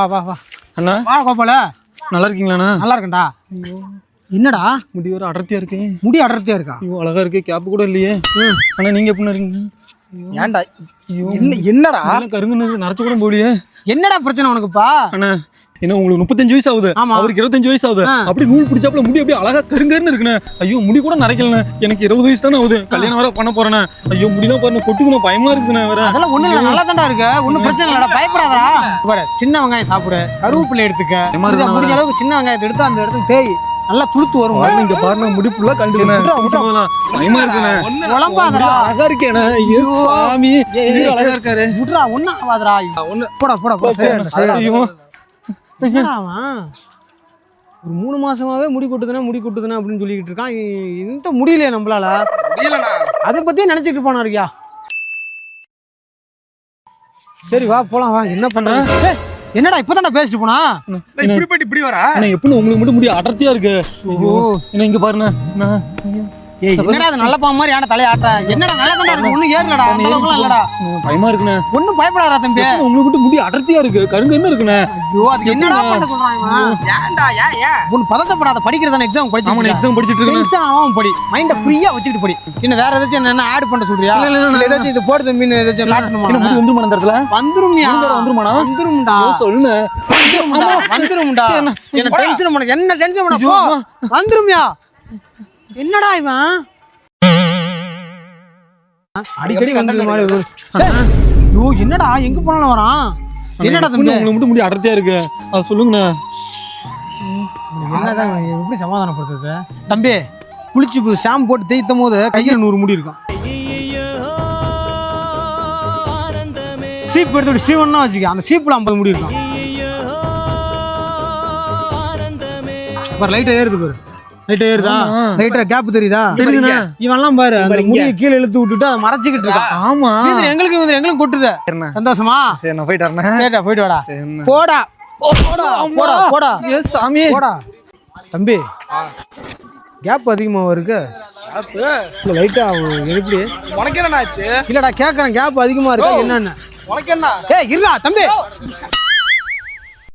வா வா வா அண்ணா வா கோபால. நல்லா இருக்கீங்களாண்ணா? நல்லா இருக்கேன்டா. என்னடா முடி வர அடர்த்தியா இருக்கு. முடி அடர்த்தியா இருக்கா? ஐயோ அழகா இருக்கு. கேப் கூட இல்லையே. அண்ணா நீங்க எப்படி இருக்கீங்க? ஏன்டா என்னடா கருங்குன்னு நரைச்சு கூட போலியே. என்னடா பிரச்சனை உனக்குப்பா? அண்ணா என்ன உங்களுக்கு 35 வயசு ஆகுது, அவருக்கு 25 வயசு ஆகுது. அப்படி நூல் பிடிச்சாப்புல முடி அப்படியே அழகா கருங்கன்னு இருக்குண்ணே. ஐயோ முடி கூட நரைக்கலண்ணே. எனக்கு 20 வயசு தானே ஆகுது. கல்யாணம் வேற பண்ண போறேண்ணே. ஐயோ முடிதான் பாருங்க கொட்டுதுண்ணே. பயமா இருக்குதுண்ணே. வேற அதெல்லாம் ஒண்ணு இல்ல, நல்லா தான்டா இருக்கு. ஒன்னும் பிரச்சனை இல்லடா, பயப்படாதடா. பாரு சின்ன வெங்காயம் சாப்பிடு, கருவேப்பிலை எடுத்துக்க. முடிஞ்ச அளவுக்கு சின்ன வெங்காயத்தை எடுத்து அந்த இடத்துல தேய் நல்லா துளுத்து வரும். இங்க பாருங்க முடி ஃபுல்லா கண்டுதுண்ணே. பயமா இருக்குண்ணே. உழம்பாதடா. அழகா இருக்கேண்ணே. ஐயோ சாமி அழகா இருக்காரு. விட்றா ஒண்ணு ஆகாதடா. போடா போடா போடா. ஐயோ ஒரு 3 மாசமாவே முடி கொட்டுதுனா அப்படின்னு சொல்லிக்கிட்டு இருக்கான். என்கிட்ட முடியலையே நம்மளால. அதை பத்தியே நினைச்சிட்டு போனா இருக்கியா? சரி வா போலாம் வா. என்ன பண்ற? என்னடா இப்பதான்டா பேசிட்டு போனா? இப்படி போயிட்டு இப்படி வரா? எப்படி உங்களுக்கு மட்டும் முடி அடர்த்தியா இருக்கு? என்ன இங்க பாருண்ணே. ஏய் என்னடா அது நல்ல பாம்பு மாதிரி தலைய ஆட்டற? என்னடா நல்லா தான்டா இருக்கு. ஒண்ணு ஏறலடா, அந்த அளவுக்குலாம் இல்லடா. பயமா இருக்குண்ணே. ஒண்ணும் பயப்படாதடா தம்பி. உங்களுக்கு மட்டும் முடி அடர்த்தியா இருக்கு, கருங்கன்னு இருக்குண்ணே. ஐயோ அதுக்கு என்னடா பண்ண சொல்றான் இவன்? ஏன்டா ஏன் ஒன்னு பதட்டப்படாத. படிக்கிறதானே எக்ஸாம் படிச்சிட்டு. ஆமா எக்ஸாம் படிச்சிட்டு இருக்கேன். எக்ஸாம் ஆவும் படி. மைண்ட ஃப்ரீயா வச்சிட்டு படி. இன்ன வேற ஏதாச்சும் என்ன ஆட் பண்ண சொல்றியா? இல்ல ஏதாச்சும் இது போடுது மீன் ஏதாச்சும் காட்டணுமா? என்ன முடி வந்துருமா அந்த இடத்துல? வந்துரும்யா. வந்துருமாடா? வந்துரும்டா. சொல்லுங்க. வந்துரும்டா. என்ன டென்ஷன் பண்ண. என்ன டென்ஷன் பண்ண போ. வந்துரும்யா. என்னடா இவன் அடிக்கடி வந்து என்னடா எங்க போனாலும் வரான்? என்னடா தம்பி உங்களுக்கு மட்டும் முடி அடர்த்தியா இருக்கு, அதை சொல்லுங்கண்ணா. என்னதான் எப்படி சமாதானப்படுத்துறது? தம்பி குளிச்சு ஷாம்பு போட்டு தேய்த்தும் போது கையில 100 முடி இருக்கும். சீப் எடுத்து சீவன்னா வச்சுக்க, அந்த சீப்புல 50 முடி இருக்கும். லைட்டா ஏறுது பாரு. லைட்டா ஏறுதா? லைட்டா கேப் தெரியுதா? தெரியுதுண்ணா. இவன்லாம் பாரு அந்த முடியை கீழே இழுத்து விட்டுட்டு அதை மறைச்சிக்கிட்டு இருக்கான். ஆமா எங்களுக்கும் கொட்டுது. சந்தோஷமா? சரி நான் போயிட்டு வரேன். சரிடா போயிட்டு வாடா. போடா போடா போடா போடா. எஸ் சாமி போடா. தம்பி கேப் அதிகமா இருக்கு. இல்ல லைட்டா எப்படி உனக்கு என்ன ஆச்சு? இல்லடா கேக்குறேன் கேப் அதிகமா இருக்கு என்னன்னு உனக்கு என்ன? ஏய் இருடா தம்பி.